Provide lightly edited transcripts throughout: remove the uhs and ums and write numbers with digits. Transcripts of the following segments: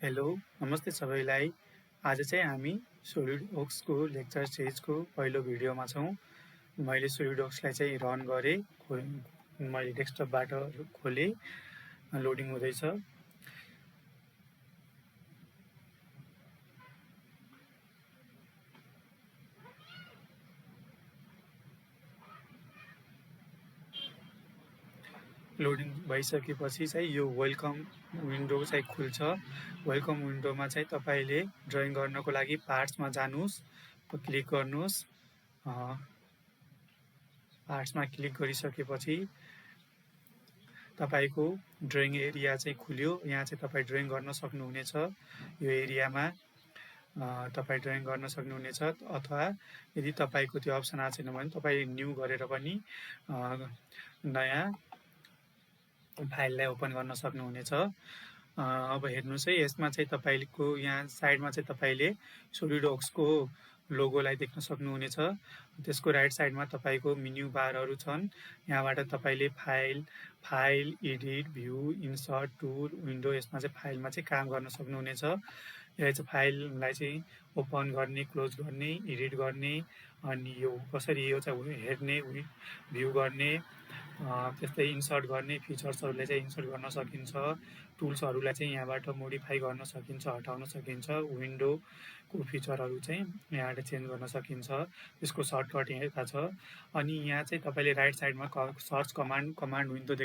Hello, नमस्ते सबैलाई। आज चाहिँ हामी सोलिडवर्क्सको लेक्चर सिरिजको पहिलो भिडियोमा छौँ। मैले सोलिडवर्क्सलाई चाहिँ रन गरेँ, मैले डेस्कटपबाट खोलेँ, लोडिङ हुँदैछ। लोडिङ भइसकेपछि चाहिँ यो वेलकम विन्डो चाहिँ खुल्छ। वेलकम विन्डोमा चाहिँ तपाईँले ड्रइङ गर्नको लागि पार्ट्समा जानुहोस्, क्लिक गर्नुहोस्। पार्ट्समा क्लिक गरिसकेपछि तपाईको ड्रइङ एरिया चाहिँ खुल्यो। यहाँ चाहिँ तपाईँ ड्रइङ गर्न सक्नुहुनेछ। यो एरियामा तपाईँ ड्रइङ गर्न सक्नुहुनेछ, अथवा यदि तपाईँको त्यो अप्सन आएको छैन भने तपाईँ न्यू गरेर पनि नयाँ फाइललाई ओपन गर्न सक्नुहुनेछ। अब हेर्नुहोस् है, यसमा चाहिँ तपाईँको यहाँ साइडमा चाहिँ तपाईँले सोलिडवर्क्सको लोगोलाई देख्न सक्नुहुनेछ। त्यसको राइट साइडमा तपाईँको मेन्यु बारहरू छन्। यहाँबाट तपाईँले file, edit, view, insert, tool, window, यसमा चाहिँ फाइलमा चाहिँ काम गर्न सक्नुहुनेछ। यसलाई चाहिँ फाइललाई चाहिँ ओपन गर्ने, क्लोज गर्ने, एडिट गर्ने, अनि यो कसरी यो चाहिँ हेर्ने, भ्यू गर्ने, त्यस्तै इन्सर्ट गर्ने, फिचर्सहरूलाई चाहिँ इन्सर्ट गर्न सकिन्छ। टुल्सहरूलाई चाहिँ यहाँबाट मोडिफाई गर्न सकिन्छ, हटाउन सकिन्छ। विन्डोको फिचरहरू चाहिँ यहाँबाट चेन्ज गर्न सकिन्छ। त्यसको सर्टकट यता छ। अनि यहाँ चाहिँ तपाईँले राइट साइडमा search command window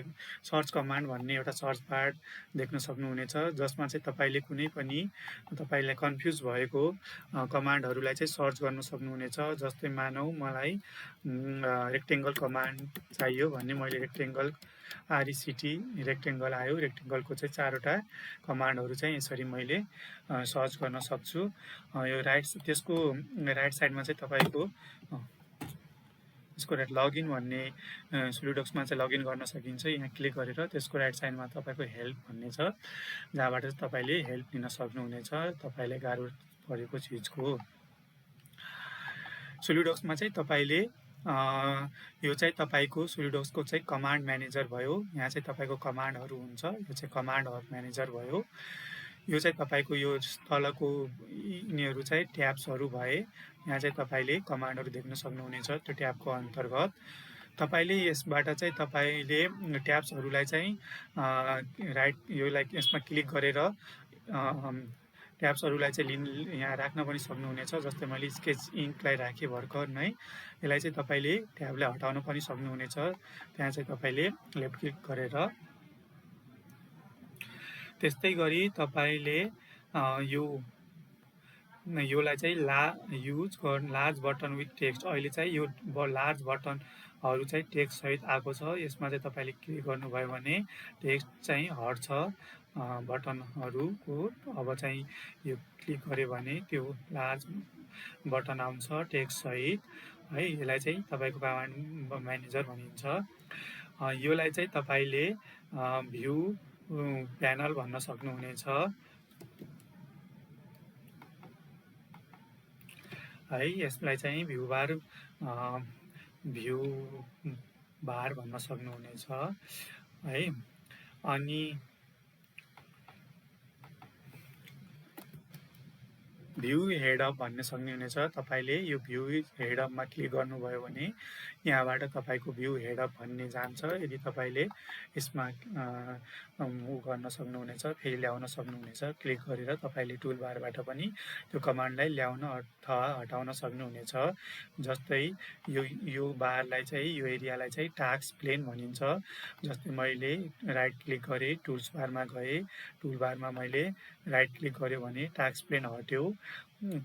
search command भन्ने एउटा सर्च बार देख्न सक्नुहुनेछ, जसमा चाहिँ तपाईँले कुनै पनि तपाईँलाई कन्फ्युज भएको कमान्डहरूलाई चाहिँ सर्च गर्न सक्नुहुनेछ। जस्तै मानौ मलाई रेक्टेङ्गल कमान्ड चाहियो भने मैले रेक्टेङ्गल आरइसिटी रेक्टेङ्गल आयो। रेक्टेङ्गलको चाहिँ 4वटा कमान्डहरू चाहिँ यसरी मैले सर्च गर्न सक्छु। यो त्यसको राइट साइडमा चाहिँ तपाईँको यसको लगइन भन्ने सोलिडवर्क्समा चाहिँ लगइन गर्न सकिन्छ। यहाँ क्लिक गरेर त्यसको राइट साइडमा तपाईँको हेल्प भन्ने छ, जहाँबाट चाहिँ तपाईँले हेल्प लिन सक्नुहुनेछ तपाईँलाई गाह्रो परेको चिजको। सोलिडवर्क्समा चाहिँ तपाईँले यो चाहिँ तपाईँको सोलिडवर्क्सको चाहिँ कमान्ड म्यानेजर भयो। यहाँ चाहिँ तपाईँको कमान्डहरू हुन्छ, यो चाहिँ कमान्ड म्यानेजर भयो। यो चाहिँ तपाईँको यो तलको यिनीहरू चाहिँ ट्याब्सहरू भए। यहाँ चाहिँ तपाईँले कमान्डहरू देख्न सक्नुहुनेछ त्यो ट्याबको अन्तर्गत। तपाईँले यसबाट चाहिँ तपाईँले ट्याब्सहरूलाई चाहिँ योलाई यसमा क्लिक गरेर ट्याब्सहरूलाई चाहिँ यहाँ राख्न पनि सक्नुहुनेछ। जस्तै मैले स्केच इङ्कलाई राखेँ भर्खर नै, यसलाई चाहिँ तपाईँले ट्याबलाई हटाउन पनि सक्नुहुनेछ। त्यहाँ चाहिँ तपाईँले लेफ्ट क्लिक गरेर, त्यस्तै गरी तपाईँले योलाई चाहिँ लार्ज बटन विथ टेक्स्ट, अहिले चाहिँ यो लार्ज बटनहरू चाहिँ टेक्स्ट सहित आएको छ। यसमा चाहिँ तपाईँले क्लिक गर्नुभयो भने टेक्स्ट चाहिँ हट्छ बटनहरूको। अब चाहिँ यो क्लिक गऱ्यो भने त्यो लार्ज बटन आउँछ टेक्स्ट सहित है। यसलाई चाहिँ तपाईँको कमान्ड म्यानेजर भनिन्छ। योलाई चाहिँ तपाईँले भ्यू प्यानल भन्न सक्नुहुनेछ है। यसलाई चाहिँ भ्यू बार भन्न सक्नुहुनेछ है। अनि भ्यू हेडअप भन्न सक्नुहुनेछ। तपाईँले यो भ्यू हेडअपमा क्लिक गर्नुभयो भने यहाँबाट तपाईँको भ्यू हेडअप भन्ने जान्छ। यदि तपाईँले यसमा गर्न सक्नुहुनेछ, फेरि ल्याउन सक्नुहुनेछ। क्लिक गरेर तपाईँले टुल बारबाट पनि त्यो कमान्डलाई ल्याउन अथवा हटाउन सक्नुहुनेछ। जस्तै यो बारलाई चाहिँ, यो एरियालाई चाहिँ टास्क प्लेन भनिन्छ। जस्तै मैले राइट क्लिक गरेँ, टुल्स बारमा गएँ, टुल बारमा मैले राइट क्लिक गऱ्यो भने टास्क प्लेन हट्यो।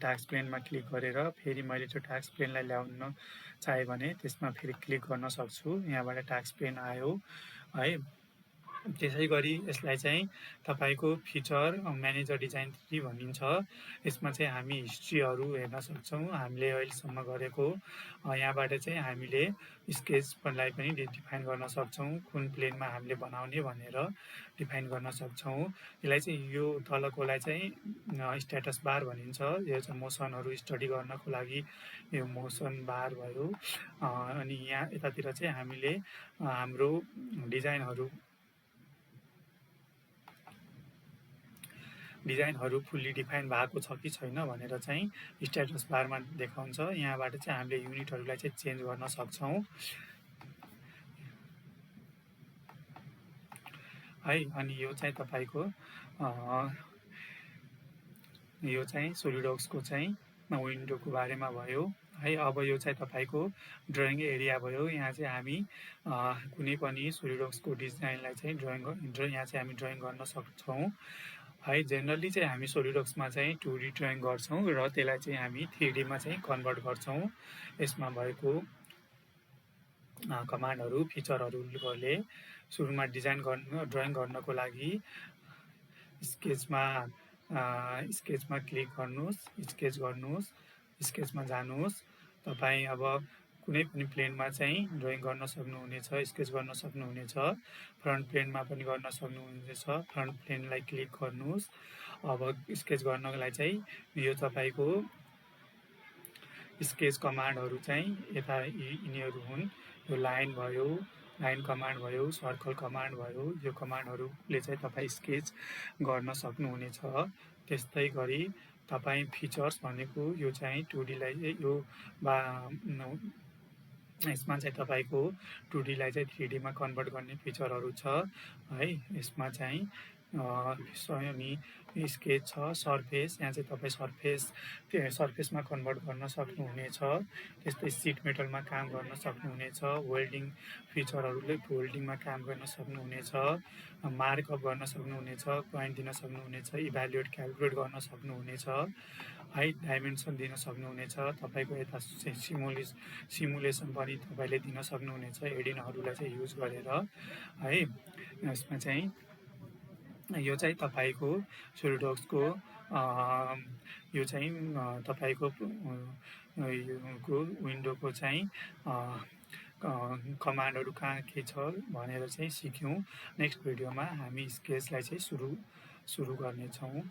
टास्क प्लेनमा क्लिक गरेर फेरि मैले त्यो टास्क प्लेनलाई ल्याउन चाहेँ भने त्यसमा फेरि क्लिक गर्न सक्छु। यहाँबाट टास्क प्लेन आयो है। त्यसै गरी यसलाई चाहिँ तपाईँको फिचर म्यानेजर डिजाइन 3 भनिन्छ। यसमा चाहिँ हामी हिस्ट्रीहरू हेर्न सक्छौँ, हामीले अहिलेसम्म गरेको। यहाँबाट चाहिँ हामीले स्केचलाई पनि डिफाइन गर्न सक्छौँ, कुन प्लेनमा हामीले बनाउने भनेर डिफाइन गर्न सक्छौँ। यसलाई चाहिँ यो तलकोलाई चाहिँ स्ट्याटस बार भनिन्छ। यो चाहिँ मोसनहरू स्टडी गर्नको लागि यो मोसन बार भयो। अनि यहाँ यतातिर चाहिँ हामीले हाम्रो डिजाइनहरू डिजाइनहरू फुल्ली डिफाइन भएको छ कि छैन भनेर चाहिँ स्ट्याटस बारमा देखाउँछ। यहाँबाट चाहिँ हामीले युनिटहरूलाई चाहिँ चेन्ज गर्न सक्छौँ है। अनि यो चाहिँ तपाईँको यो चाहिँ सोलिडवर्क्सको चाहिँ विन्डोको बारेमा भयो है। अब यो चाहिँ तपाईँको ड्रइङ एरिया भयो। यहाँ चाहिँ हामी कुनै पनि सोलिडवर्क्सको डिजाइनलाई चाहिँ यहाँ चाहिँ हामी ड्रइङ गर्न सक्छौँ है। जेनरली चाहिँ हामी सोलिडवर्क्समा चाहिँ 2D ड्रइङ गर्छौँ र त्यसलाई चाहिँ हामी 3Dमा चाहिँ कन्भर्ट गर्छौँ। यसमा भएको कमान्डहरू फिचरहरूले सुरुमा ड्रइङ गर्नको लागि स्केचमा क्लिक गर्नुहोस्, स्केचमा जानुहोस्। तपाईँ अब कुनै पनि प्लेनमा चाहिँ ड्रइङ गर्न सक्नुहुनेछ, स्केच गर्न सक्नुहुनेछ। फ्रन्ट प्लेनमा पनि गर्न सक्नुहुनेछ। फ्रन्ट प्लेनलाई क्लिक गर्नुहोस्। अब स्केच गर्नलाई चाहिँ यो तपाईँको स्केच कमान्डहरू चाहिँ यता यिनीहरू हुन्। यो लाइन भयो, लाइन कमान्ड भयो, सर्कल कमान्ड भयो। यो कमान्डहरूले चाहिँ तपाईँ स्केच गर्न सक्नुहुनेछ। त्यस्तै गरी तपाईँ फिचर्स भनेको यो चाहिँ 2Dलाई यो यसमा चाहिँ तपाईँको 2Dलाई चाहिँ 3Dमा कन्भर्ट गर्ने फिचरहरू छ है। यसमा चाहिँ अनि स्केच छ, सर्फेस। यहाँ चाहिँ तपाईँ सर्फेसमा कन्भर्ट गर्न सक्नुहुनेछ। त्यस्तै सिट मेटलमा काम गर्न सक्नुहुनेछ। वेल्डिङ फिचरहरूले वेल्डिङमा काम गर्न सक्नुहुनेछ। मार्कअप गर्न सक्नुहुनेछ, पोइन्ट दिन सक्नुहुनेछ, इभ्यालुएट क्यालकुलेट गर्न सक्नुहुनेछ है। डाइमेन्सन दिन सक्नुहुनेछ। तपाईँको यता सिमुलेसन पनि तपाईँले दिन सक्नुहुनेछ एडिनहरूलाई चाहिँ युज गरेर है। यसमा चाहिँ यो चाहिँ तपाईँको सोलिडवर्क्सको यो चाहिँ तपाईँको विन्डोको चाहिँ कमान्डहरू कहाँ के छ भनेर चाहिँ सिक्यौँ। नेक्स्ट भिडियोमा हामी स्केचलाई चाहिँ सुरु गर्नेछौँ।